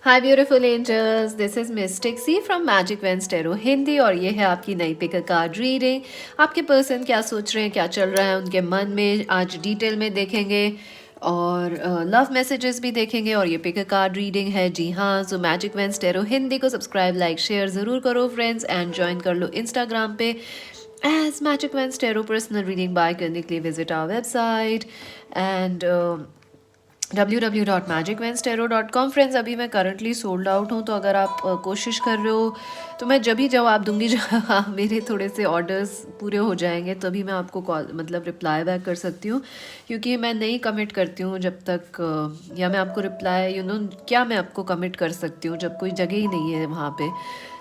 Hi beautiful angels, this is Mystic C from Magic Vens Tarot Hindi और ये है आपकी नई पिक कार्ड रीडिंग। आपके पर्सन क्या सोच रहे हैं, क्या चल रहा है उनके मन में, आज डिटेल में देखेंगे और लव मैसेजेस भी देखेंगे। और ये पिक कार्ड रीडिंग है, जी हाँ। सो मैजिक वेंस टेरो हिंदी को सब्सक्राइब, लाइक, शेयर ज़रूर करो फ्रेंड्स, एंड ज्वाइन कर लो इंस्टाग्राम पे as Magic Vens Tarot. Personal reading buy करने के लिए visit our website and www.magicvenstarot.com। Friends, अभी मैं करंटली सोल्ड आउट हूँ, तो अगर आप कोशिश कर रहे हो तो मैं जब ही जवाब दूंगी जब मेरे थोड़े से ऑर्डर्स पूरे हो जाएंगे तभी मैं आपको कॉल मतलब रिप्लाई बैक कर सकती हूँ, क्योंकि मैं नहीं कमिट करती हूँ जब तक या मैं आपको रिप्लाई क्या मैं आपको कमिट कर सकती हूँ जब कोई जगह ही नहीं है वहाँ पे।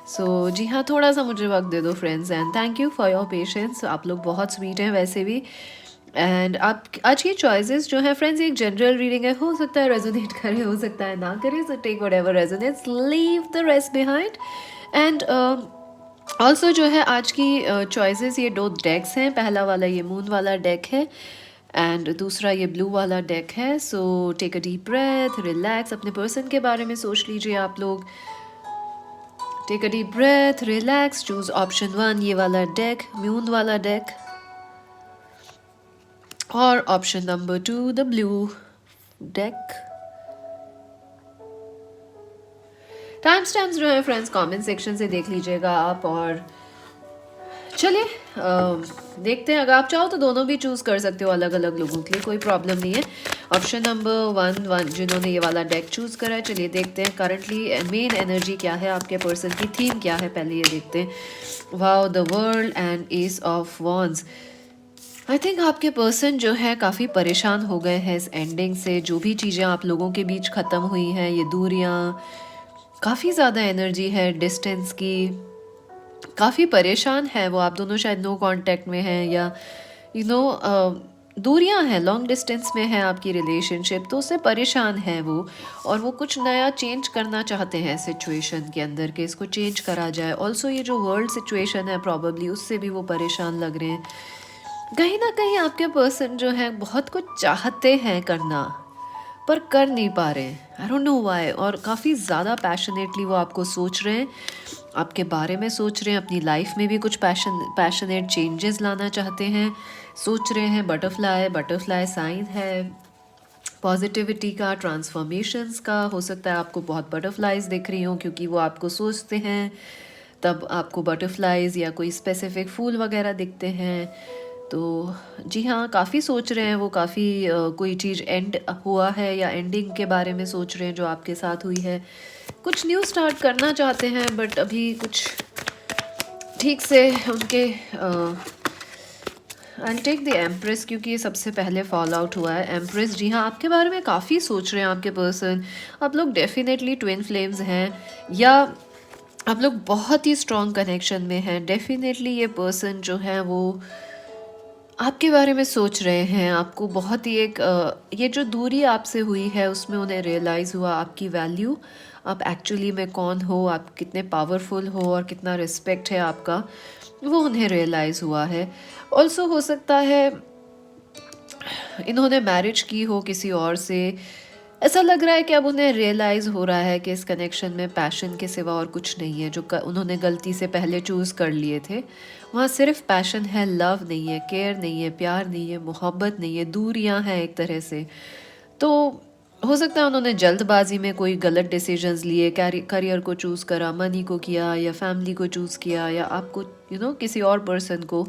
सो जी हाँ, थोड़ा सा मुझे वक्त दे दो friends, and thank you for your patience. आप लोग बहुत स्वीट हैं वैसे भी। एंड आप आज की चॉइसेस जो है फ्रेंड्स, एक जनरल रीडिंग है, हो सकता है रेजोनेट करे, हो सकता है ना करे। So take whatever resonates, leave the rest behind. And also जो है आज की चॉइसेस, ये दो डेक्स हैं। पहला वाला ये मून वाला डेक है एंड दूसरा ये ब्लू वाला डेक है। So take a deep breath, relax, अपने पर्सन के बारे में सोच लीजिए आप लोग। Take a deep breath, relax, choose option 1 ये वाला डेक, मून वाला डेक, और option number 2 the blue deck. Time stamps जो है फ्रेंड्स कमेंट सेक्शन से देख लीजिएगा आप। और चलिए देखते हैं, अगर आप चाहो तो दोनों भी चूज कर सकते हो अलग अलग लोगों के लिए, कोई प्रॉब्लम नहीं है। ऑप्शन नंबर 1 जिन्होंने ये वाला डेक चूज करा है, चलिए देखते हैं करंटली मेन एनर्जी क्या है, आपके पर्सन की थीम क्या है, पहले ये देखते हैं। Wow, the world and S of wands. I think आपके पर्सन जो है काफ़ी परेशान हो गए हैं इस एंडिंग से। जो भी चीज़ें आप लोगों के बीच ख़त्म हुई हैं, ये दूरियाँ, काफ़ी ज़्यादा एनर्जी है डिस्टेंस की, काफ़ी परेशान है वो। आप दोनों शायद नो कांटेक्ट में हैं या दूरियां हैं, लॉन्ग डिस्टेंस में है आपकी रिलेशनशिप, तो उससे परेशान है वो। और वो कुछ नया चेंज करना चाहते हैं सिचुएशन के अंदर, कि इसको चेंज करा जाए। ऑल्सो ये जो वर्ल्ड सिचुएशन है प्रॉबेबली उससे भी वो परेशान लग रहे हैं। कहीं ना कहीं आपके पर्सन जो है बहुत कुछ चाहते हैं करना पर कर नहीं पा रहे हैं, आई डोंट नो व्हाई। और काफ़ी ज़्यादा पैशनेटली वो आपको सोच रहे हैं, आपके बारे में सोच रहे हैं, अपनी लाइफ में भी कुछ पैशनेट चेंजेस लाना चाहते हैं, सोच रहे हैं। बटरफ्लाई, बटरफ्लाई साइन है पॉजिटिविटी का, ट्रांसफॉर्मेशंस का। हो सकता है आपको बहुत बटरफ्लाइज दिख रही हों, क्योंकि वो आपको सोचते हैं तब आपको बटरफ्लाइज या कोई स्पेसिफिक फूल वगैरह दिखते हैं। तो जी हाँ, काफ़ी सोच रहे हैं वो, काफ़ी कोई चीज़ एंड हुआ है या एंडिंग के बारे में सोच रहे हैं जो आपके साथ हुई है। कुछ न्यू स्टार्ट करना चाहते हैं बट अभी कुछ ठीक से उनके आई टेक द एम्प्रेस, क्योंकि ये सबसे पहले फॉल आउट हुआ है। एम्प्रेस, जी हाँ, आपके बारे में काफ़ी सोच रहे हैं आपके पर्सन। आप लोग डेफिनेटली ट्विन फ्लेम्स हैं या आप लोग बहुत ही स्ट्रॉन्ग कनेक्शन में हैं। डेफिनेटली ये पर्सन जो है वो आपके बारे में सोच रहे हैं, आपको बहुत ही ये जो दूरी आपसे हुई है उसमें उन्हें रियलाइज़ हुआ आपकी वैल्यू, आप एक्चुअली में कौन हो, आप कितने पावरफुल हो और कितना रिस्पेक्ट है आपका, वो उन्हें रियलाइज़ हुआ है। ऑल्सो हो सकता है इन्होंने मैरिज की हो किसी और से, ऐसा लग रहा है कि अब उन्हें रियलाइज़ हो रहा है कि इस कनेक्शन में पैशन के सिवा और कुछ नहीं है। जो उन्होंने गलती से पहले चूज़ कर लिए थे, वहाँ सिर्फ पैशन है, लव नहीं है, केयर नहीं है, प्यार नहीं है, मोहब्बत नहीं है, दूरियाँ हैं एक तरह से। तो हो सकता है उन्होंने जल्दबाजी में कोई गलत डिसीजंस लिए, करियर को चूज़ करा, मनी को किया या फैमिली को चूज़ किया या आपको किसी और पर्सन को,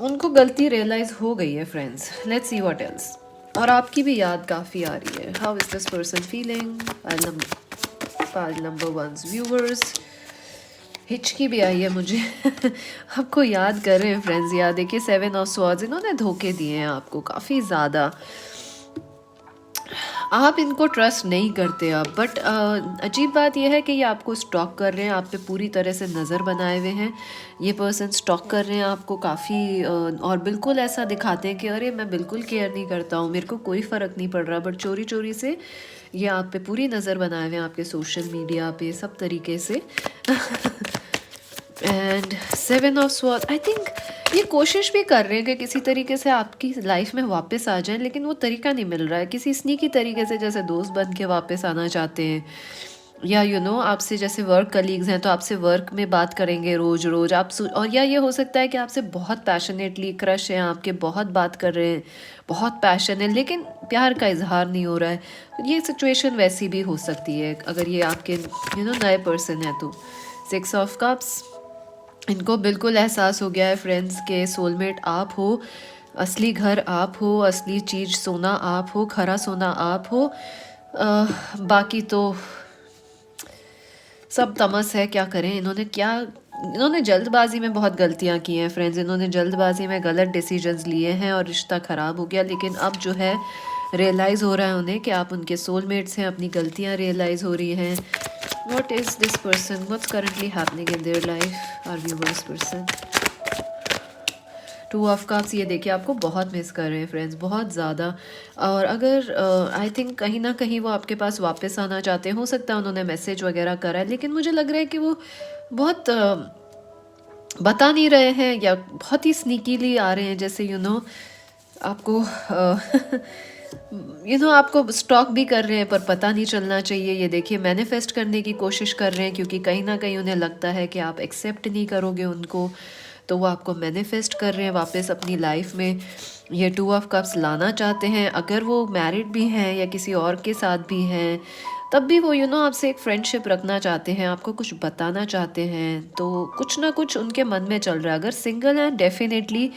उनको गलती रियलाइज़ हो गई है friends. Let's see what else. और आपकी भी याद काफ़ी आ रही है। How is this person feeling? Pile number 1 viewers, हिचकी भी आई है मुझे आपको याद कर रहे हैं फ्रेंड्स। याद देखिए 7 ऑफ स्वॉर्ड्स, इन्होंने धोखे दिए हैं आपको काफ़ी ज़्यादा। आप इनको ट्रस्ट नहीं करते अब, बट अजीब बात यह है कि ये आपको स्टॉक कर रहे हैं, आप पे पूरी तरह से नज़र बनाए हुए हैं। ये पर्सन स्टॉक कर रहे हैं आपको काफ़ी और बिल्कुल ऐसा दिखाते हैं कि अरे मैं बिल्कुल केयर नहीं करता हूँ, मेरे को कोई फ़र्क नहीं पड़ रहा, बट चोरी चोरी से ये आप पे पूरी नज़र बनाए हुए हैं, आपके सोशल मीडिया पे सब तरीके से। And 7 of swords, I think ये कोशिश भी कर रहे हैं कि किसी तरीके से आपकी लाइफ में वापस आ जाएं, लेकिन वो तरीका नहीं मिल रहा है। किसी स्नीकी तरीके से जैसे दोस्त बन के वापस आना चाहते हैं, या आपसे जैसे वर्क कलीग्स हैं तो आपसे वर्क में बात करेंगे रोज़ रोज़ और या ये हो सकता है कि आपसे बहुत पैशनेटली क्रश हैं आपके, बहुत बात कर रहे हैं, बहुत पैशन है, लेकिन प्यार का इजहार नहीं हो रहा है। तो ये सिचुएशन वैसी भी हो सकती है अगर ये आपके नए पर्सन है तो। 6 ऑफ कप्स, इनको बिल्कुल एहसास हो गया है फ्रेंड्स के सोलमेट आप हो, असली घर आप हो, असली चीज़ सोना आप हो, खरा सोना आप हो। बाकी तो सब तमस है, क्या करें। इन्होंने जल्दबाजी में बहुत गलतियां की हैं फ्रेंड्स। इन्होंने जल्दबाजी में गलत डिसीजंस लिए हैं और रिश्ता ख़राब हो गया, लेकिन अब जो है रियलाइज़ हो रहा है उन्हें कि आप उनके सोलमेट्स हैं, अपनी गलतियां रियलाइज़ हो रही हैं। What is this person, what's currently happening in their life, are viewers person. 2 of cups, ये देखिए आपको बहुत मिस कर रहे हैं फ्रेंड्स, बहुत ज़्यादा। और अगर आई थिंक कहीं ना कहीं वो आपके पास वापस आना चाहते हैं, हो सकता है उन्होंने मैसेज वगैरह करा है, लेकिन मुझे लग रहा है कि वो बहुत बता नहीं रहे हैं या बहुत ही स्नीकीली आ रहे हैं, जैसे आपको आपको स्टॉक भी कर रहे हैं पर पता नहीं चलना चाहिए। ये देखिए मैनिफेस्ट करने की कोशिश कर रहे हैं, क्योंकि कहीं ना कहीं उन्हें लगता है कि आप एक्सेप्ट नहीं करोगे उनको, तो वो आपको मैनिफेस्ट कर रहे हैं वापस अपनी लाइफ में। ये 2 ऑफ कप्स लाना चाहते हैं, अगर वो मैरिड भी हैं या किसी और के साथ भी हैं, तब भी वो आपसे एक फ्रेंडशिप रखना चाहते हैं, आपको कुछ बताना चाहते हैं, तो कुछ ना कुछ उनके मन में चल रहा है। अगर सिंगल हैं डेफिनेटली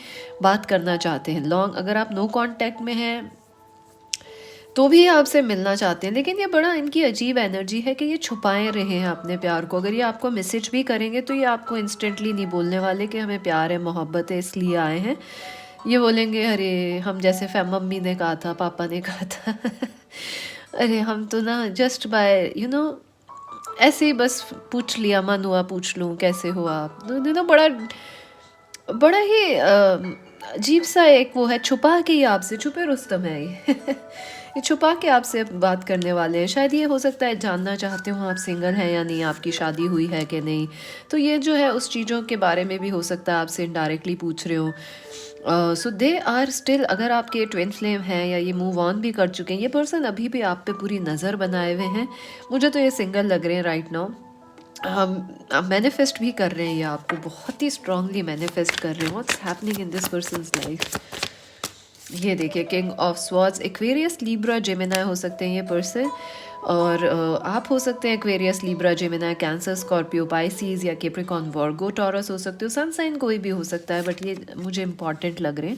बात करना चाहते हैं लॉन्ग, अगर आप नो कांटेक्ट में हैं तो भी आपसे मिलना चाहते हैं, लेकिन ये बड़ा इनकी अजीब एनर्जी है कि ये छुपाए रहे हैं अपने प्यार को। अगर ये आपको मैसेज भी करेंगे तो ये आपको इंस्टेंटली नहीं बोलने वाले कि हमें प्यार है, मोहब्बत है, इसलिए आए हैं। ये बोलेंगे अरे हम जैसे मम्मी ने कहा था, पापा ने कहा था अरे हम तो ना जस्ट बाय ऐसे ही बस पूछ लिया, मन हुआ पूछ लूँ कैसे हो आप। बड़ा बड़ा ही अजीब सा एक वो है, छुपा के ही आपसे, छुपे रुस्तम है ये ये छुपा के आपसे बात करने वाले हैं। शायद ये हो सकता है जानना चाहते हो आप सिंगल हैं या नहीं, आपकी शादी हुई है कि नहीं, तो ये जो है उस चीज़ों के बारे में भी हो सकता है आपसे इनडायरेक्टली पूछ रहे हो। सो दे आर स्टिल, अगर आपके ट्विन फ्लेम हैं या ये मूव ऑन भी कर चुके हैं, ये पर्सन अभी भी आप पे पूरी नज़र बनाए हुए हैं। मुझे तो ये सिंगल लग रहे हैं राइट नाउ। मैनिफेस्ट भी कर रहे हैं, ये आपको बहुत ही स्ट्रांगली मैनिफेस्ट कर रहे हैं। What's happening in this persons life. ये देखिए king of swords, Aquarius, Libra, Gemini हो सकते हैं ये पर्सन, और आप हो सकते हैं Aquarius, Libra, Gemini, cancer, Scorpio, Pisces या कैप्रिकॉर्न, वर्गो, टॉरस हो सकते हो। सन साइन कोई भी हो सकता है, बट ये मुझे इंपॉर्टेंट लग रहे हैं।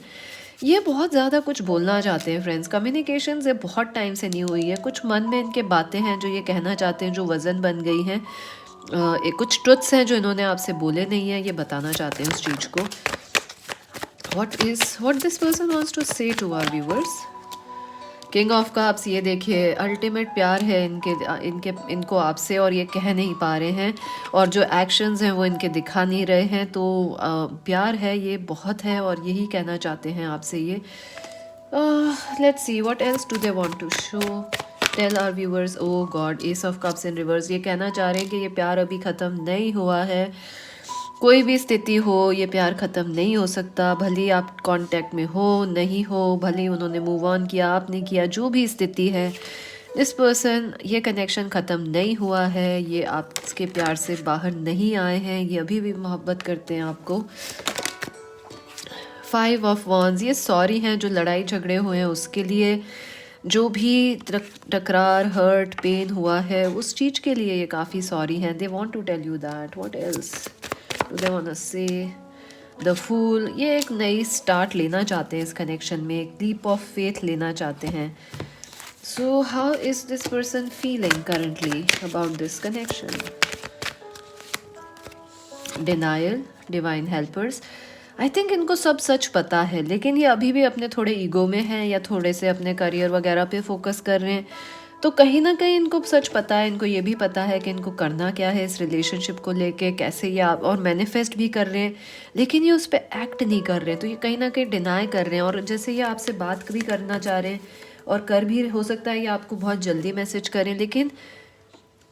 ये बहुत ज़्यादा कुछ बोलना चाहते हैं फ्रेंड्स, कम्युनिकेशन से बहुत टाइम से नहीं हुई है, कुछ मन में इनके बातें हैं जो ये कहना चाहते हैं, जो वज़न बन गई हैं। कुछ ट्रुथ्स हैं जो इन्होंने आपसे बोले नहीं है, ये बताना चाहते हैं उस चीज़ को। what this person wants to say to our viewers। King of cups, ये देखिए अल्टीमेट प्यार है इनको आपसे, और ये कह नहीं पा रहे हैं, और जो एक्शंस हैं वो इनके दिखा नहीं रहे हैं, तो प्यार है ये बहुत है, और यही कहना चाहते हैं आपसे ये। Let's see what else do they want to show, tell our viewers. Oh God, ace of cups in reverse, ये कहना चाह रहे हैं कि ये प्यार अभी ख़त्म नहीं हुआ है। कोई भी स्थिति हो, ये प्यार ख़त्म नहीं हो सकता, भले आप कांटेक्ट में हो नहीं हो, भले उन्होंने मूव ऑन किया आपने किया, जो भी स्थिति है, इस पर्सन, ये कनेक्शन ख़त्म नहीं हुआ है, ये आपके प्यार से बाहर नहीं आए हैं, ये अभी भी मोहब्बत करते हैं आपको। 5 ऑफ वॉन्ड्स, ये सॉरी हैं जो लड़ाई झगड़े हुए हैं उसके लिए, जो भी टकरार, हर्ट, पेन हुआ है उस चीज़ के लिए ये काफ़ी सॉरी हैं। They want to tell you that. What else do they want to say. The fool, ये एक नई स्टार्ट लेना चाहते हैं इस कनेक्शन में, एक लीप ऑफ फेथ लेना चाहते हैं। So how is this person feeling currently about this connection. Denial, divine helpers, I think इनको सब सच पता है, लेकिन ये अभी भी अपने थोड़े ईगो में हैं या थोड़े से अपने करियर वगैरह पे फोकस कर रहे हैं, तो कहीं ना कहीं इनको सच पता है, इनको ये भी पता है कि इनको करना क्या है इस रिलेशनशिप को लेके, कैसे ये आप, और मैनिफेस्ट भी कर रहे हैं, लेकिन ये उस पर एक्ट नहीं कर रहे हैं, तो ये कहीं ना कहीं डिनाई कर रहे हैं। और जैसे ये आपसे बात भी करना चाह रहे हैं और कर भी, हो सकता है ये आपको बहुत जल्दी मैसेज करें, लेकिन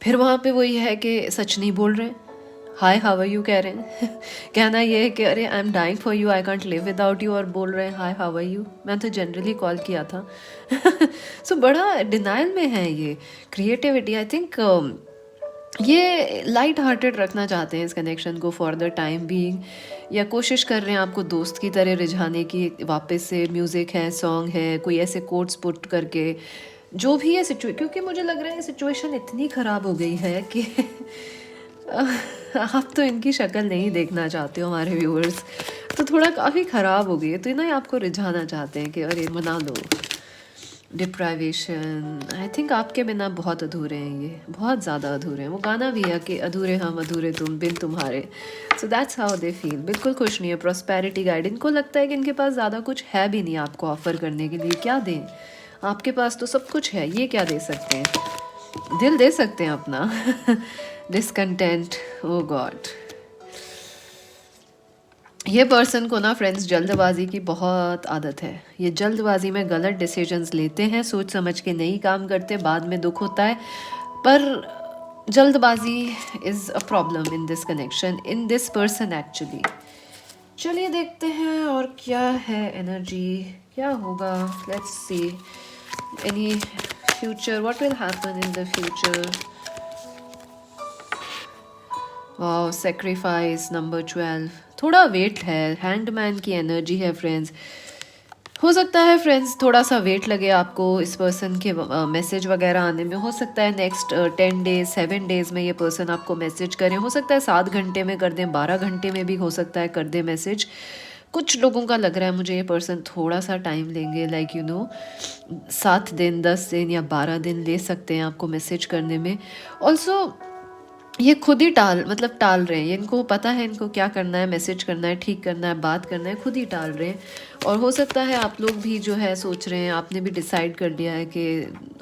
फिर वहाँ पे वही है कि सच नहीं बोल रहे, हाय हाउ आर यू कह रहे हैं कहना ये है कि अरे I am dying for you, I can't live without you, और बोल रहे हैं हाय हाउ आर यू। मैं तो जनरली कॉल किया था सो बड़ा डिनाइल में है ये क्रिएटिविटी। आई थिंक ये लाइट हार्टेड रखना चाहते हैं इस कनेक्शन को फॉर द टाइम बीइंग, या कोशिश कर रहे हैं आपको दोस्त की तरह रिझाने की। वापस से म्यूज़िक है, सॉन्ग है, कोई ऐसे कोट्स पुट करके जो भी है क्योंकि मुझे लग रहा है सिचुएशन इतनी ख़राब हो गई है कि आप तो इनकी शक्ल नहीं देखना चाहते हो हमारे व्यूअर्स, तो थोड़ा काफ़ी ख़राब हो गई है, तो ना आपको रिझाना चाहते हैं कि अरे मना लो। डिप्राइवेशन, आई थिंक आपके बिना बहुत अधूरे हैं, ये बहुत ज़्यादा अधूरे हैं। वो गाना भी है कि अधूरे हम अधूरे तुम बिन तुम्हारे, so that's how they feel. बिल्कुल खुश नहीं है। प्रॉस्पेरिटी गाइड, इनको लगता है कि इनके पास ज़्यादा कुछ है भी नहीं आपको ऑफ़र करने के लिए। क्या दें, आपके पास तो सब कुछ है, ये क्या दे सकते हैं? दिल दे सकते हैं अपना डिसकंटेंट, ओ गॉड। ये पर्सन को ना फ्रेंड्स जल्दबाजी की बहुत आदत है। ये जल्दबाजी में गलत डिसीजंस लेते हैं, सोच समझ के नहीं काम करते, बाद में दुख होता है। पर जल्दबाजी is a problem in this connection, in this person actually. चलिए देखते हैं और क्या है एनर्जी, क्या होगा। Let's see any future, what will happen in the future. Wow, sacrifice number 12, थोड़ा वेट है, हैंडमैन की एनर्जी है फ्रेंड्स। हो सकता है फ्रेंड्स थोड़ा सा वेट लगे आपको इस पर्सन के मैसेज वगैरह आने में। हो सकता है नेक्स्ट 10 डेज 7 डेज़ में ये पर्सन आपको मैसेज करें। हो सकता है 7 घंटे में कर दें, 12 घंटे में भी हो सकता है कर दें मैसेज। कुछ लोगों का लग रहा है मुझे ये पर्सन थोड़ा सा टाइम लेंगे, लाइक 7 दिन 10 दिन या 12 दिन ले सकते हैं आपको मैसेज करने में। ऑल्सो ये खुद ही टाल रहे हैं। इनको पता है इनको क्या करना है, मैसेज करना है, ठीक करना है, बात करना है, खुद ही टाल रहे हैं। और हो सकता है आप लोग भी जो है सोच रहे हैं, आपने भी डिसाइड कर लिया है कि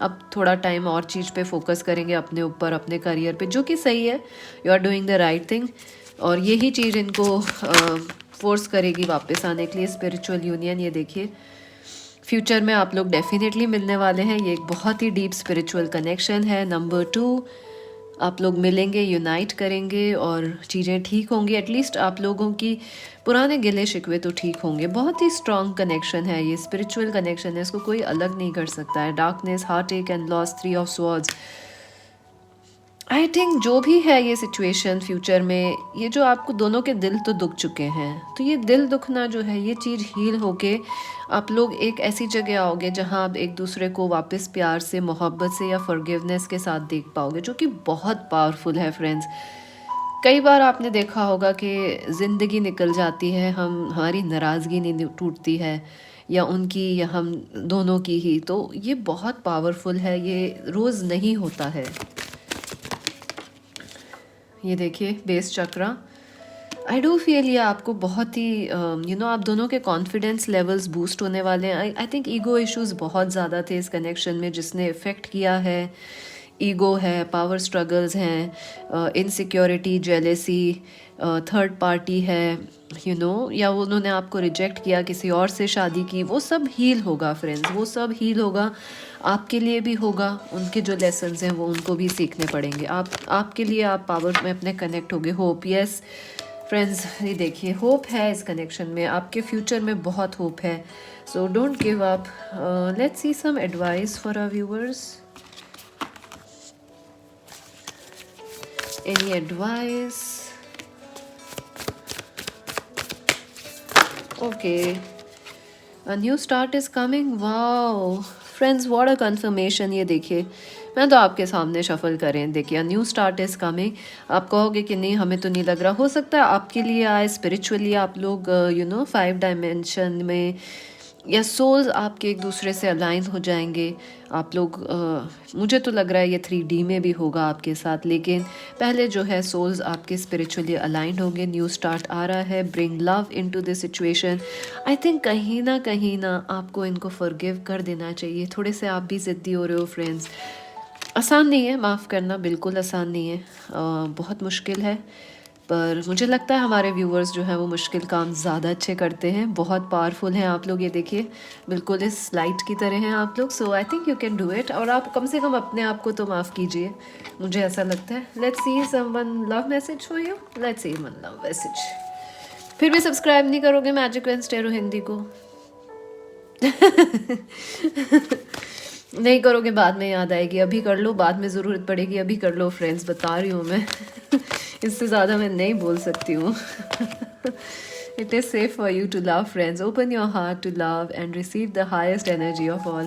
अब थोड़ा टाइम और चीज़ पे फोकस करेंगे, अपने ऊपर, अपने करियर पे, जो कि सही है। You are doing the right thing. और यही चीज़ इनको फोर्स करेगी वापस आने के लिए, स्पिरिचुअल यूनियन। ये देखिए फ्यूचर में आप लोग डेफिनेटली मिलने वाले हैं। ये एक बहुत ही डीप स्पिरिचुअल कनेक्शन है। नंबर 2, आप लोग मिलेंगे, यूनाइट करेंगे और चीज़ें ठीक होंगी। एटलीस्ट आप लोगों की पुराने गिले शिकवे तो ठीक होंगे। बहुत ही स्ट्रॉन्ग कनेक्शन है ये, स्पिरिचुअल कनेक्शन है, इसको कोई अलग नहीं कर सकता है। डार्कनेस, हार्ट एक and loss, 3 of swords. I think जो भी है ये सिचुएशन फ्यूचर में, ये जो आपको दोनों के दिल तो दुख चुके हैं, तो ये दिल दुखना जो है, ये चीज़ हील होके आप लोग एक ऐसी जगह आओगे जहां आप एक दूसरे को वापस प्यार से, मोहब्बत से या फॉरगिवनेस के साथ देख पाओगे, जो कि बहुत पावरफुल है फ्रेंड्स। कई बार आपने देखा होगा कि ज़िंदगी निकल जाती है, हमारी नाराज़गी नहीं टूटती है, या उनकी या हम दोनों की ही, तो ये बहुत पावरफुल है, ये रोज़ नहीं होता है। ये देखिए base chakra, I do feel ये आपको बहुत ही आप दोनों के कॉन्फिडेंस लेवल्स बूस्ट होने वाले हैं। आई थिंक ईगो इश्यूज बहुत ज़्यादा थे इस कनेक्शन में, जिसने इफ़ेक्ट किया है। ईगो है, पावर स्ट्रगल्स हैं, इनसिक्योरिटी, जेलेसी, थर्ड पार्टी है, या उन्होंने आपको रिजेक्ट किया, किसी और से शादी की, वो सब हील होगा फ्रेंड्स, वो सब हील होगा। आपके लिए भी होगा, उनके जो लेसन्स हैं वो उनको भी सीखने पड़ेंगे। आपके लिए आप पावर में अपने कनेक्ट होगे। होप, यस फ्रेंड्स, ये देखिए होप है इस कनेक्शन में, आपके फ्यूचर में बहुत होप है। So don't give up. Let's see some advice for our viewers. Any advice? Okay. A new start is coming. Wow. Friends, what a confirmation. ये देखिए, मैं तो आपके सामने शफल करें, देखिए a new start is coming। आप कहोगे कि नहीं हमें तो नहीं लग रहा, हो सकता है आपके लिए आए स्पिरिचुअली, आप लोग 5 डायमेंशन में, या सोल्स आपके एक दूसरे से अलाइन हो जाएंगे। आप लोग मुझे तो लग रहा है ये 3D में भी होगा आपके साथ, लेकिन पहले जो है सोल्स आपके स्पिरिचुअली अलाइंड होंगे। न्यू स्टार्ट आ रहा है, bring love into this situation. I think कहीं ना आपको इनको फॉरगिव कर देना चाहिए। थोड़े से आप भी ज़िद्दी हो रहे हो फ्रेंड्स, आसान नहीं है माफ़ करना, बिल्कुल आसान नहीं है, बहुत मुश्किल है। पर मुझे लगता है हमारे व्यूवर्स जो हैं वो मुश्किल काम ज़्यादा अच्छे करते हैं। बहुत पावरफुल हैं आप लोग, ये देखिए बिल्कुल इस लाइट की तरह हैं आप लोग। So I think you can do it, और आप कम से कम अपने आप को तो माफ़ कीजिए, मुझे ऐसा लगता है। Let's see someone love message for you, let's see one love message. फिर भी सब्सक्राइब नहीं करोगे मैजिक वेडनेसडे हिंदी को? नहीं करोगे, बाद में याद आएगी। अभी कर लो, बाद में ज़रूरत पड़ेगी, अभी कर लो फ्रेंड्स, बता रही हूँ मैं। इससे ज़्यादा मैं नहीं बोल सकती हूँ। It is safe for you to love friends, open your heart to love and receive the highest energy of all.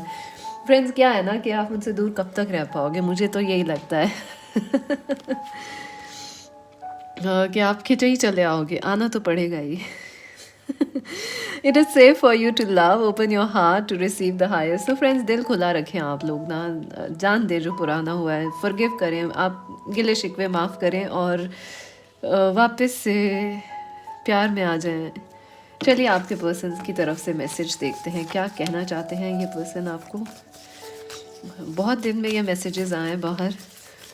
Friends क्या है ना कि आप मुझसे दूर कब तक रह पाओगे, मुझे तो यही लगता है। कि आप खिंचे ही चले आओगे, आना तो पड़ेगा ही। It is safe for you to love, open your heart to receive the higher. So friends, दिल खुला रखें आप लोग ना, जान दे जो पुराना हुआ है, फॉरगिव करें, आप गिले शिकवे माफ़ करें और वापस से प्यार में आ जाएं। चलिए आपके पर्सन की तरफ से मैसेज देखते हैं, क्या कहना चाहते हैं ये पर्सन आपको। बहुत दिन में ये मैसेजेस आए बाहर,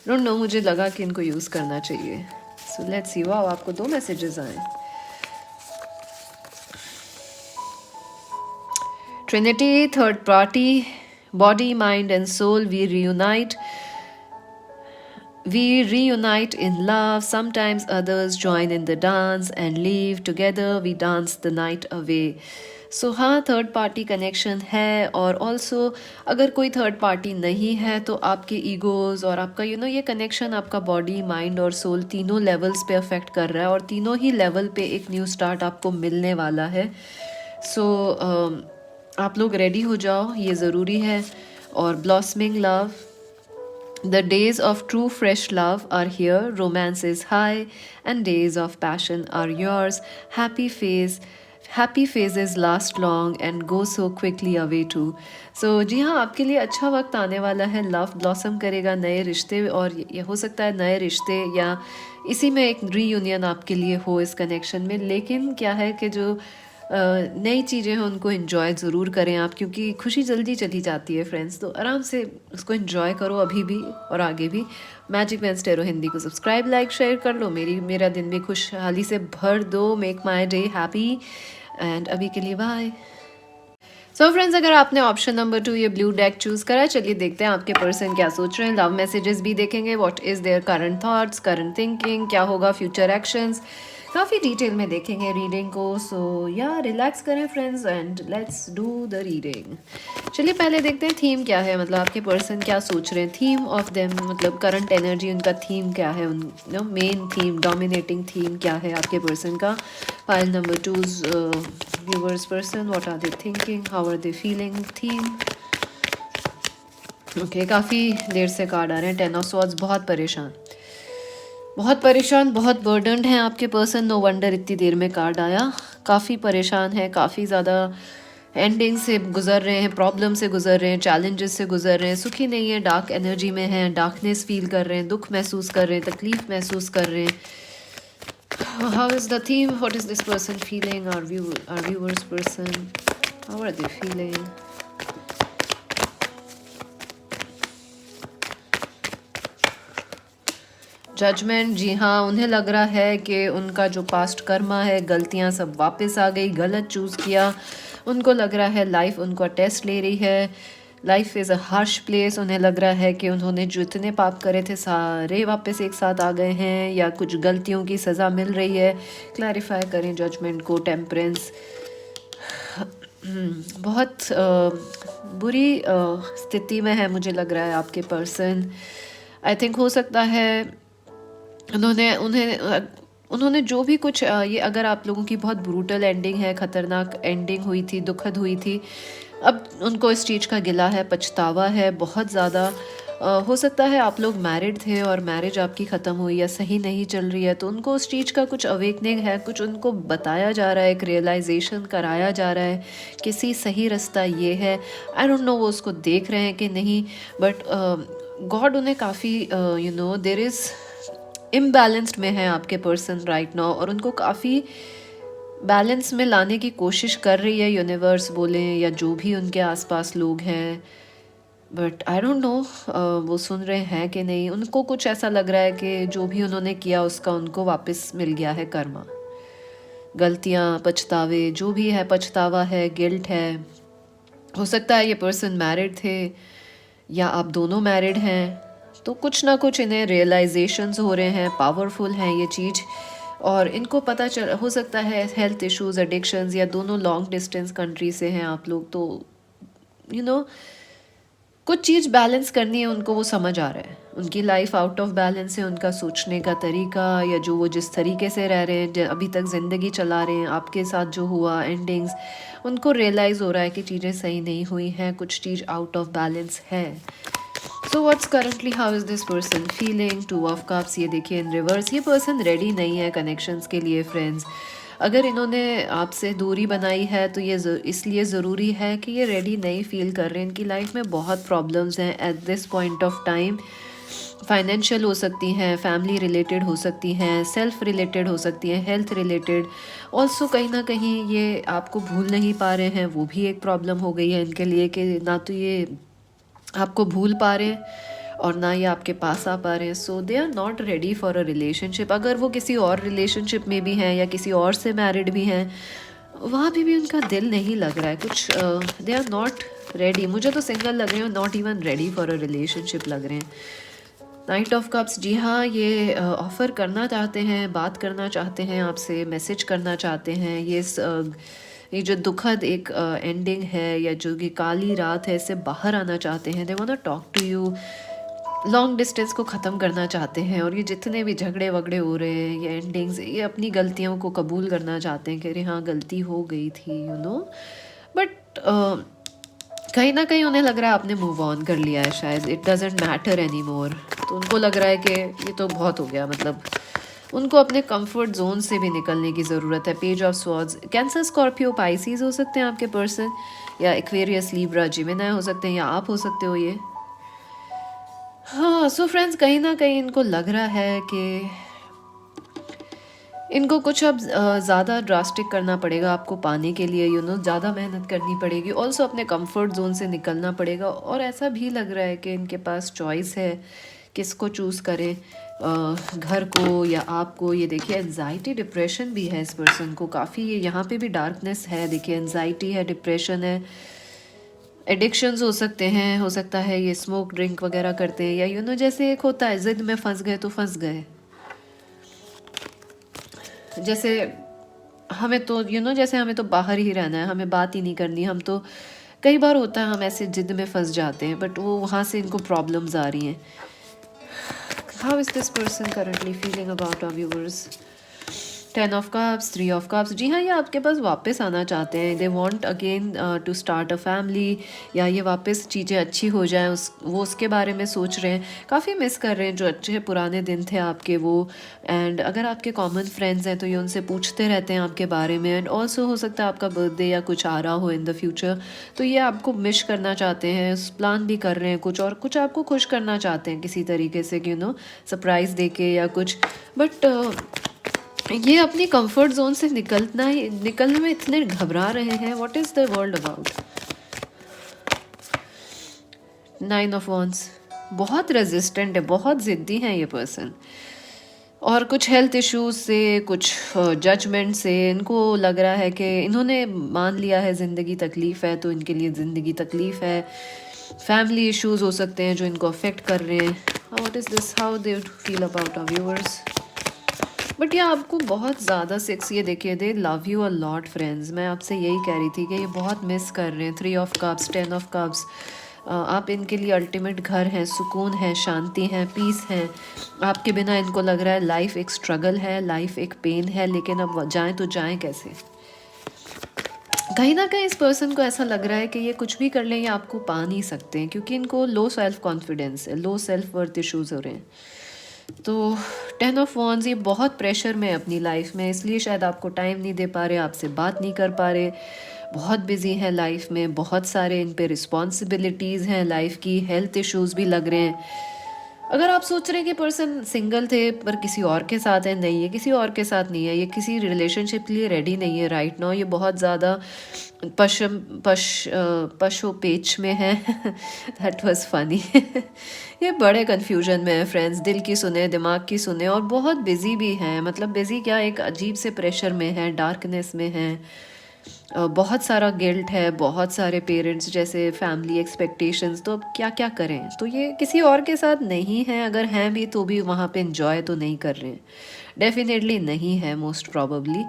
डोंट नो, मुझे लगा कि इनको यूज़ करना चाहिए। So let's see. वाओ, आपको 2 मैसेजेस आए। Trinity, third party, body, mind and soul, we reunite. We reunite in love. Sometimes others join in the dance and leave. Together we dance the night away. So हाँ, third party connection है। और also अगर कोई third party नहीं है तो आपके egos और आपका ये कनेक्शन आपका बॉडी, माइंड और सोल तीनों लेवल्स पे अफेक्ट कर रहा है, और तीनों ही लेवल पे एक न्यू स्टार्ट आपको मिलने वाला है। सो आप लोग रेडी हो जाओ, ये ज़रूरी है। और blossoming love, the days of true fresh love are here, romance is high and days of passion are yours, happy phases last long and go so quickly away too. So जी हाँ, आपके लिए अच्छा वक्त आने वाला है, लव ब्लॉसम करेगा, नए रिश्ते, और ये हो सकता है नए रिश्ते या इसी में एक रीयूनियन आपके लिए हो इस कनेक्शन में। लेकिन क्या है कि जो नई चीज़ें हैं उनको एंजॉय ज़रूर करें आप, क्योंकि खुशी जल्दी चली जाती है फ्रेंड्स, तो आराम से उसको एंजॉय करो अभी भी और आगे भी। मैजिक वेडनेसडे हिंदी को सब्सक्राइब, लाइक, शेयर कर लो, मेरा दिन भी खुशहाली से भर दो, make my day happy. And अभी के लिए बाय। सो फ्रेंड्स, अगर आपने ऑप्शन नंबर 2 ये ब्लू डेक चूज़ करा, चलिए देखते हैं आपके पर्सन क्या सोच रहे हैं। लव मैसेजेस भी देखेंगे, what is their current thoughts, current thinking, क्या होगा फ्यूचर एक्शंस, काफ़ी डिटेल में देखेंगे रीडिंग को। सो या रिलैक्स करें friends and let's do the reading. चलिए पहले देखते हैं थीम क्या है, मतलब आपके पर्सन क्या सोच रहे हैं, थीम ऑफ देम, मतलब करंट एनर्जी, उनका थीम क्या है, उन मेन थीम, डोमिनेटिंग थीम क्या है आपके पर्सन का। File number 2's viewers person, what are they thinking, how are they feeling, theme. Okay, काफ़ी देर से कार्ड आ रहे हैं। 10 ऑफ स्वॉर्ड्स, बहुत परेशान, बहुत बर्डनड हैं आपके पर्सन। नो वंडर इतनी देर में कार्ड आया, काफ़ी परेशान है, काफ़ी ज़्यादा एंडिंग से गुजर रहे हैं, प्रॉब्लम से गुजर रहे हैं, चैलेंजेस से गुजर रहे हैं, सुखी नहीं है, डार्क एनर्जी में है, डार्कनेस फील कर रहे हैं, दुख महसूस कर रहे हैं, तकलीफ महसूस कर रहे हैं। How is the theme, what is this person feeling, our viewers person, how are they feeling. Judgement, जी हाँ, उन्हें लग रहा है कि उनका जो पास्ट कर्मा है, गलतियाँ सब वापस आ गई, गलत चूज़ किया। उनको लग रहा है लाइफ उनको टेस्ट ले रही है, life is a harsh place. उन्हें लग रहा है कि उन्होंने जो इतने पाप करे थे सारे वापस एक साथ आ गए हैं, या कुछ गलतियों की सज़ा मिल रही है। क्लैरिफाई करें जजमेंट को। टेम्परेंस, बहुत बुरी स्थिति में है मुझे लग रहा है आपके पर्सन। आई थिंक हो सकता है उन्होंने जो भी कुछ ये, अगर आप लोगों की बहुत ब्रूटल एंडिंग है, ख़तरनाक एंडिंग हुई थी, दुखद हुई थी, अब उनको इस चीज़ का गिला है, पछतावा है बहुत ज़्यादा। हो सकता है आप लोग मैरिड थे और मैरिज आपकी ख़त्म हुई या सही नहीं चल रही है, तो उनको उस चीज़ का कुछ अवेकनिंग है, कुछ उनको बताया जा रहा है, एक रियलाइजेशन कराया जा रहा है किसी सही रास्ता ये है। आई डोंट नो वो उसको देख रहे हैं कि नहीं, बट गॉड उन्हें काफ़ी देयर इज़ इम्बैलेंस्ड में है आपके पर्सन राइट नाउ, और उनको काफ़ी बैलेंस में लाने की कोशिश कर रही है यूनिवर्स बोलें या जो भी उनके आसपास लोग हैं। बट आई डोंट नो वो सुन रहे हैं कि नहीं। उनको कुछ ऐसा लग रहा है कि जो भी उन्होंने किया उसका उनको वापस मिल गया है कर्मा। गलतियाँ, पछतावे, जो भी है, पछतावा है, गिल्ट है। हो सकता है ये पर्सन मैरिड थे या आप दोनों मैरिड हैं, तो कुछ ना कुछ इन्हें रियलाइजेशंस हो रहे हैं, पावरफुल हैं ये चीज़। और इनको पता चल हो सकता है हेल्थ इश्यूज, एडिक्शंस, या दोनों लॉन्ग डिस्टेंस कंट्री से हैं आप लोग, तो यू you नो know, कुछ चीज़ बैलेंस करनी है उनको, वो समझ आ रहा है। उनकी लाइफ आउट ऑफ बैलेंस है, उनका सोचने का तरीका, या जो वो जिस तरीके से रह रहे हैं, अभी तक ज़िंदगी चला रहे हैं, आपके साथ जो हुआ एंडिंग्स, उनको रियलाइज़ हो रहा है कि चीज़ें सही नहीं हुई हैं, कुछ चीज़ आउट ऑफ बैलेंस है। So what's currently, how is this person feeling? 2 of cups, ये देखिए इन रिवर्स। ये पर्सन रेडी नहीं है कनेक्शंस के लिए फ्रेंड्स। अगर इन्होंने आपसे दूरी बनाई है तो ये इसलिए ज़रूरी है कि ये रेडी नहीं फील कर रहे हैं। इनकी लाइफ में बहुत प्रॉब्लम्स हैं at this point of time. Financial हो सकती हैं, फैमिली रिलेटेड हो सकती हैं, सेल्फ रिलेटेड हो सकती हैं, हेल्थ रिलेटेड। ऑल्सो कहीं ना कहीं ये आपको भूल नहीं पा रहे हैं, वो भी एक प्रॉब्लम हो गई है इनके लिए कि ना तो ये आपको भूल पा रहे हैं और ना ये आपके पास आ पा रहे हैं। So they are not ready for a relationship. अगर वो किसी और रिलेशनशिप में भी हैं या किसी और से मैरिड भी हैं, वहाँ भी उनका दिल नहीं लग रहा है कुछ। They are not ready. मुझे तो सिंगल लग रहे हैं, not even ready for a relationship लग रहे हैं। नाइट ऑफ कप्स, जी हाँ, ये ऑफ़र करना चाहते हैं, बात करना चाहते हैं आपसे, मैसेज करना चाहते हैं। ये जो दुखद एक एंडिंग है या जो कि काली रात है, इससे बाहर आना चाहते हैं। They want to talk to you, long distance को ख़त्म करना चाहते हैं। और ये जितने भी झगड़े वगड़े हो रहे हैं, ये एंडिंग्स, ये अपनी गलतियों को कबूल करना चाहते हैं कि अरे हाँ गलती हो गई थी, यू नो। बट कहीं ना कहीं उन्हें लग रहा है आपने मूव ऑन कर लिया है शायद, it doesn't matter any more. तो उनको लग रहा है कि ये तो बहुत हो गया, मतलब उनको अपने कंफर्ट जोन से भी निकलने की ज़रूरत है। Page of swords, cancer, Scorpio, Pisces हो सकते हैं आपके पर्सन, या एक्वेरियस, लिब्रा, जिमिनाई हो सकते हैं, या आप हो सकते हो ये। हाँ, सो फ्रेंड्स, कहीं ना कहीं इनको लग रहा है कि इनको कुछ अब ज़्यादा ड्रास्टिक करना पड़ेगा आपको पाने के लिए, यू नो, ज़्यादा मेहनत करनी पड़ेगी। ऑल्सो अपने कंफर्ट जोन से निकलना पड़ेगा। और ऐसा भी लग रहा है कि इनके पास चॉइस है, किसको चूज़ करें, घर को या आपको। ये देखिए एनजाइटी, डिप्रेशन भी है इस पर्सन को काफ़ी। ये यहाँ पे भी डार्कनेस है, देखिए एनजाइटी है, डिप्रेशन है, एडिक्शंस हो सकते हैं। हो सकता है ये स्मोक ड्रिंक वगैरह करते हैं, या यू नो जैसे एक होता है ज़िद में फंस गए तो फंस गए। जैसे हमें तो यू नो जैसे हमें तो बाहर ही रहना है, हमें बात ही नहीं करनी। हम तो कई बार होता है हम ऐसे जिद में फंस जाते हैं, बट वो वहाँ से इनको प्रॉब्लम्स आ रही हैं। How is this person currently feeling about our viewers? 10 of cups, 3 of cups, जी हाँ, ये आपके पास वापस आना चाहते हैं। They want again to start a family, या ये वापस चीज़ें अच्छी हो जाएं, वो उसके बारे में सोच रहे हैं। काफ़ी मिस कर रहे हैं जो अच्छे पुराने दिन थे आपके वो। एंड अगर आपके कॉमन फ्रेंड्स हैं तो ये उनसे पूछते रहते हैं आपके बारे में। एंड ऑल्सो हो सकता है आपका बर्थडे या कुछ आ रहा हो इन द फ्यूचर, तो ये आपको मिस करना चाहते हैं, प्लान भी कर रहे हैं कुछ, और कुछ आपको खुश करना चाहते हैं किसी तरीके से, यू नो, सरप्राइज़ दे के या कुछ। बट ये अपनी कंफर्ट जोन से निकलने में इतने घबरा रहे हैं। What is the world about? 9 of wands, बहुत रेजिस्टेंट है, बहुत ज़िद्दी हैं ये पर्सन। और कुछ हेल्थ इश्यूज से, कुछ जजमेंट से इनको लग रहा है कि इन्होंने मान लिया है ज़िंदगी तकलीफ़ है, तो इनके लिए ज़िंदगी तकलीफ़ है। फैमिली इश्यूज हो सकते हैं जो इनको अफेक्ट कर रहे हैं। What is this, how they feel about our viewers? But ये आपको बहुत ज़्यादा सेक्स, ये देखिए they love you a lot friends. मैं आपसे यही कह रही थी कि ये बहुत मिस कर रहे हैं। 3 ऑफ कप्स, 10 ऑफ कप्स, आप इनके लिए अल्टीमेट घर हैं, सुकून है, शांति है, पीस है। आपके बिना इनको लग रहा है लाइफ एक स्ट्रगल है, लाइफ एक पेन है, लेकिन अब जाएं तो जाएं कैसे? कहीं ना कहीं इस पर्सन को ऐसा लग रहा है कि ये कुछ भी कर लें, ये आपको पा नहीं सकते हैं, क्योंकि इनको लो सेल्फ कॉन्फिडेंस है, लो सेल्फ वर्थ इशूज़ हो रहे हैं। तो 10 ऑफ वॉन्ड्स, ये बहुत प्रेशर में है अपनी लाइफ में, इसलिए शायद आपको टाइम नहीं दे पा रहे, आपसे बात नहीं कर पा रहे, बहुत बिजी हैं लाइफ में, बहुत सारे इन पे रिस्पॉन्सिबिलिटीज़ हैं लाइफ की, हेल्थ इश्यूज़ भी लग रहे हैं। अगर आप सोच रहे हैं कि पर्सन सिंगल थे पर किसी और के साथ है, नहीं, ये किसी और के साथ नहीं है, ये किसी रिलेशनशिप के लिए रेडी नहीं है राइट नाउ, ये बहुत ज़्यादा पशम पश पशो पेच में है। That was funny. ये बड़े कन्फ्यूजन में है फ्रेंड्स, दिल की सुने, दिमाग की सुने, और बहुत बिजी भी हैं, मतलब बिजी क्या, एक अजीब से प्रेशर में है, डार्कनेस में है, बहुत सारा गिल्ट है, बहुत सारे पेरेंट्स जैसे फैमिली एक्सपेक्टेशंस, तो अब क्या क्या करें। तो ये किसी और के साथ नहीं है, अगर हैं भी तो भी वहाँ पे इंजॉय तो नहीं कर रहे हैं, डेफिनेटली नहीं है मोस्ट प्रॉबली।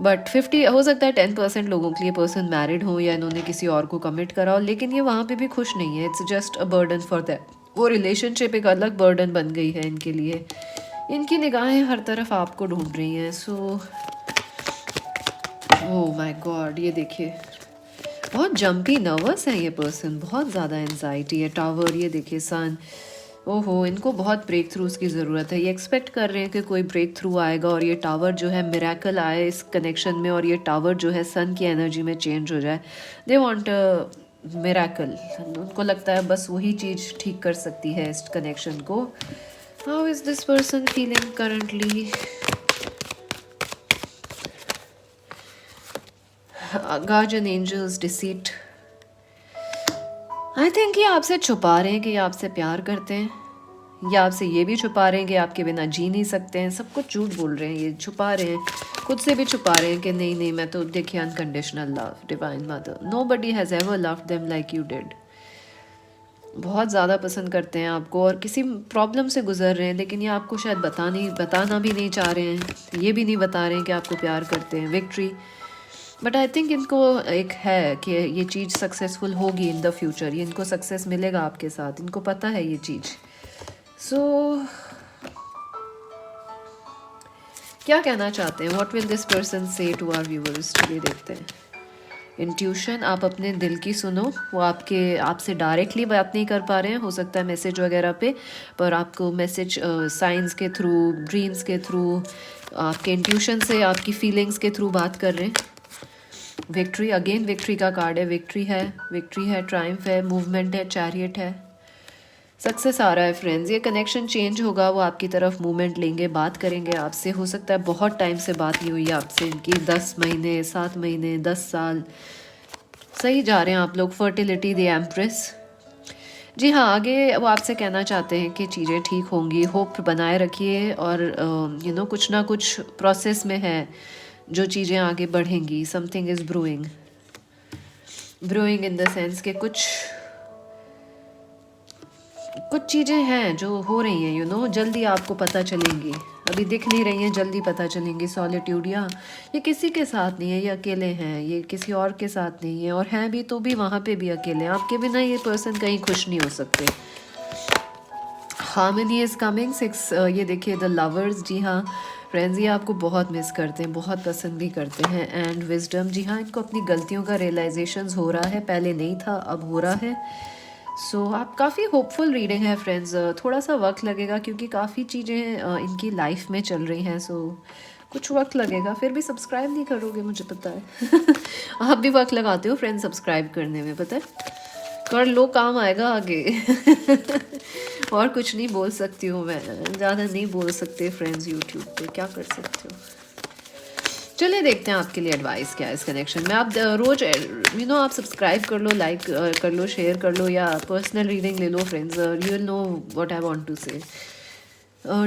बट 50 हो सकता है 10% लोगों के लिए पर्सन मैरिड हो या इन्होंने किसी और को कमिट करा हो, लेकिन ये वहाँ पे भी खुश नहीं है, it's just a burden for that. वो रिलेशनशिप एक अलग बर्डन बन गई है इनके लिए, इनकी निगाहें हर तरफ आपको ढूंढ रही हैं। सो ओह माय गॉड, ये देखिए बहुत जंपी नर्वस है ये पर्सन, बहुत ज़्यादा एनजाइटी है। टावर, ये देखिए सन, ओहो, इनको बहुत ब्रेक थ्रूज की ज़रूरत है, ये एक्सपेक्ट कर रहे हैं कि कोई ब्रेक थ्रू आएगा और ये टावर जो है मिरेकल आए इस कनेक्शन में, और ये टावर जो है सन की एनर्जी में चेंज हो जाए। दे वांट मिरेकल, उनको लगता है बस वही चीज़ ठीक कर सकती है इस कनेक्शन को। How is this person feeling currently? Guardian angels, deceit. I think ये आपसे छुपा रहे हैं कि ये आपसे प्यार करते हैं, या आपसे ये भी छुपा रहे हैं कि आपके बिना जी नहीं सकते हैं। सब कुछ झूठ बोल रहे हैं, ये छुपा रहे हैं, खुद से भी छुपा रहे हैं कि नहीं नहीं, मैं तो देखिए unconditional love, divine mother, nobody has ever loved them like you did. बहुत ज़्यादा पसंद करते हैं आपको और किसी प्रॉब्लम से गुजर रहे हैं, लेकिन ये आपको शायद बताना भी नहीं चाह रहे हैं, ये भी नहीं बता रहे हैं कि आपको प्यार करते हैं। विक्ट्री, बट आई थिंक इनको एक है कि ये चीज़ सक्सेसफुल होगी इन द फ्यूचर, ये इनको सक्सेस मिलेगा आपके साथ, इनको पता है ये चीज़। सो क्या कहना चाहते हैं, व्हाट विल दिस पर्सन से टू आवर व्यूअर्स, चलिए देखते हैं। इंट्यूशन, आप अपने दिल की सुनो, वो आपसे डायरेक्टली बात नहीं कर पा रहे हैं, हो सकता है मैसेज वगैरह पे, पर आपको मैसेज साइंस के थ्रू, ड्रीम्स के थ्रू, आपके इंट्यूशन से, आपकी फीलिंग्स के थ्रू बात कर रहे हैं। विक्ट्री, अगेन विक्ट्री का कार्ड है, विक्ट्री है, ट्रायम्फ है, मूवमेंट है, चैरियट है, सक्सेस आ रहा है फ्रेंड्स। ये कनेक्शन चेंज होगा, वो आपकी तरफ मूवमेंट लेंगे, बात करेंगे आपसे, हो सकता है बहुत टाइम से बात नहीं हुई है आपसे इनकी, 10 महीने, 7 महीने, 10 साल, सही जा रहे हैं आप लोग। फर्टिलिटी, द एम्प्रेस, जी हाँ, आगे वो आपसे कहना चाहते हैं कि चीज़ें ठीक होंगी, होप बनाए रखिए, और कुछ ना कुछ प्रोसेस में है जो चीज़ें आगे बढ़ेंगी। Something is brewing in the sense कि कुछ चीज़ें हैं जो हो रही हैं, जल्दी आपको पता चलेंगी, अभी दिख नहीं रही हैं, जल्दी पता चलेंगी। सॉलिट्यूड, या ये किसी के साथ नहीं है, ये अकेले हैं, ये किसी और के साथ नहीं है, और हैं भी तो भी वहाँ पे भी अकेले हैं, आपके बिना ये पर्सन कहीं खुश नहीं हो सकते। हार्मनी इज़ कमिंग, 6, ये देखिए द लवर्स, जी हाँ फ्रेंड्स, ये आपको बहुत मिस करते हैं, बहुत पसंद भी करते हैं। एंड विजडम, जी हाँ, इनको अपनी गलतियों का रियलाइजेशन हो रहा है, पहले नहीं था अब हो रहा है। सो आप काफ़ी होपफुल रीडिंग है फ्रेंड्स, थोड़ा सा वक्त लगेगा क्योंकि काफ़ी चीज़ें इनकी लाइफ में चल रही हैं, सो कुछ वक्त लगेगा। फिर भी सब्सक्राइब नहीं करोगे, मुझे पता है। आप भी वक्त लगाते हो फ्रेंड्स सब्सक्राइब करने में, पता है, कर लो, काम आएगा आगे। और कुछ नहीं बोल सकती हूँ मैं, ज़्यादा नहीं बोल सकते फ्रेंड्स यूट्यूब पे, क्या कर सकते हो। चलिए देखते हैं आपके लिए एडवाइस क्या है इस कनेक्शन में। आप रोज आप सब्सक्राइब कर लो, लाइक कर लो, शेयर कर लो, या पर्सनल रीडिंग ले लो friends, you will know what I want to say.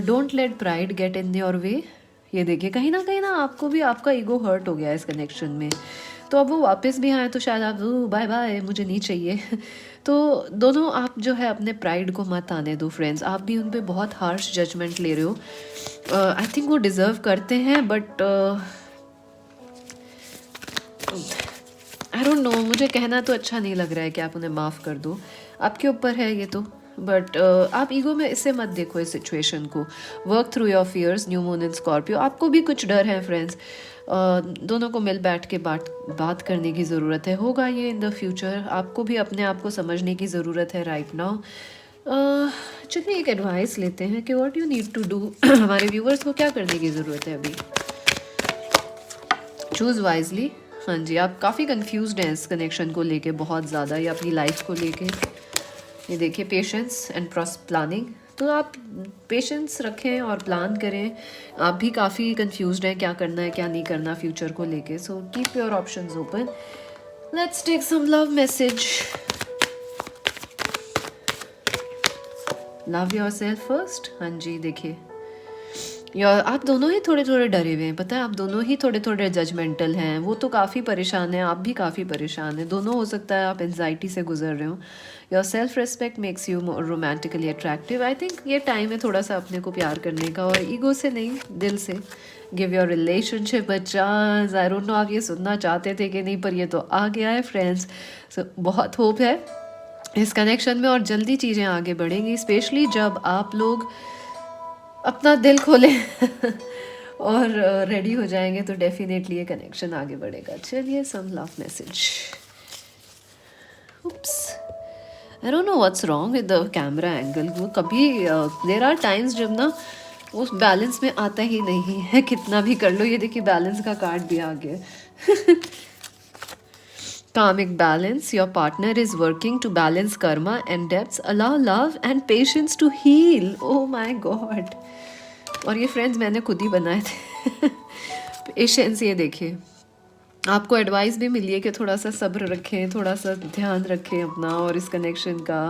Don't let pride get in your way, ये देखिए कहीं ना आपको भी आपका ईगो हर्ट हो गया इस कनेक्शन में, तो अब वो वापस भी आए तो शायद आप बाय बाय, मुझे नहीं चाहिए। तो दोनों आप जो है अपने प्राइड को मत आने दो फ्रेंड्स, आप भी उन पर बहुत हार्श जजमेंट ले रहे हो। आई थिंक वो डिज़र्व करते हैं, बट आई डोंट नो, मुझे कहना तो अच्छा नहीं लग रहा है कि आप उन्हें माफ़ कर दो, आपके ऊपर है ये तो, बट आप ईगो में इससे मत देखो इस सिचुएशन को। Work through your fears, new moon in Scorpio, आपको भी कुछ डर है फ्रेंड्स, दोनों को मिल बैठ के बात करने की ज़रूरत है, होगा ये इन द फ्यूचर, आपको भी अपने आप को समझने की ज़रूरत है राइट नाउ। चलिए एक एडवाइस लेते हैं कि what you need to do. हमारे व्यूवर्स को क्या करने की ज़रूरत है अभी। चूज़ वाइजली, हाँ जी, आप काफ़ी कंफ्यूज्ड हैं इस कनेक्शन को लेके, बहुत ज़्यादा, या अपनी लाइफ को लेके। ये देखिए पेशेंस एंड प्लानिंग, तो आप पेशेंस रखें और प्लान करें। आप भी काफ़ी कंफ्यूज्ड हैं क्या करना है क्या नहीं करना फ्यूचर को लेके, so keep your options open. Let's take some love message. Love yourself first. हाँ जी, देखिए यार आप दोनों ही थोड़े थोड़े डरे हुए हैं, पता है आप दोनों ही थोड़े थोड़े जजमेंटल हैं। वो तो काफ़ी परेशान है, आप भी काफ़ी परेशान हैं, दोनों हो सकता है आप एनजाइटी से गुजर रहे हो। Your self respect makes you romantically attractive. I think ये टाइम है थोड़ा सा अपने को प्यार करने का, और ईगो से नहीं, दिल से। Give your relationship a chance. I don't no आप ये सुनना चाहते थे कि नहीं, पर ये तो आ गया है फ्रेंड्स। सो बहुत होप है इस कनेक्शन में, और जल्दी चीज़ें आगे बढ़ेंगी, स्पेशली जब आप लोग अपना दिल खोलें और रेडी हो जाएंगे तो डेफिनेटली ये कनेक्शन आगे बढ़ेगा। चलिए some love message. Oops, I don't know what's wrong with the camera angle. वो कभी देयर आर टाइम्स जब ना वो बैलेंस में आता ही नहीं है, कितना भी कर लो। ये देखिए बैलेंस का कार्ड भी आ गया। Karmic balance. Your partner is working to balance karma and debts. Allow love and patience to heal. Oh my God. और ये फ्रेंड्स मैंने खुद ही बनाए थे। पेशेंस, ये देखिए आपको एडवाइस भी मिली है कि थोड़ा सा सब्र रखें, थोड़ा सा ध्यान रखें अपना और इस कनेक्शन का।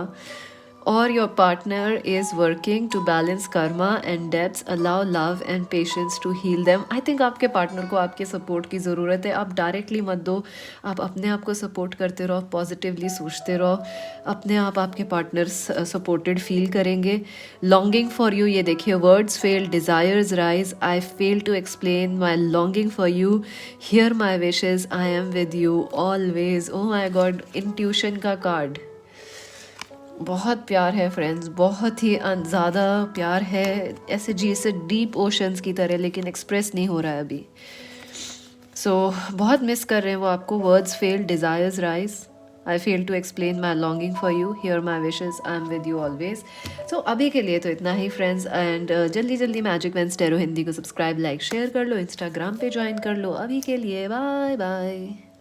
और your partner is working to balance karma and debts. Allow love and patience to heal them. I think आपके पार्टनर को आपके सपोर्ट की ज़रूरत है। आप डायरेक्टली मत दो, आप अपने आप को सपोर्ट करते रहो, पॉजिटिवली सोचते रहो, अपने आप आपके पार्टनर सपोर्टेड फील करेंगे। लॉन्गिंग फॉर यू, ये देखिए words fail, desires rise. I fail to explain my longing for you, hear my wishes, I am with you always. Oh my God, intuition का card. बहुत प्यार है friends, बहुत ही ज़्यादा प्यार है, ऐसे जैसे डीप ओशंस की तरह, लेकिन एक्सप्रेस नहीं हो रहा है अभी। बहुत मिस कर रहे हैं वो आपको। Words fail, desires rise, I fail to explain my longing for you, hear my wishes, I am with you always. अभी के लिए तो इतना ही फ्रेंड्स, एंड जल्दी जल्दी मैजिक वेंस टैरो हिंदी को सब्सक्राइब, लाइक, शेयर कर लो, इंस्टाग्राम पे ज्वाइन कर लो। अभी के लिए बाय बाय।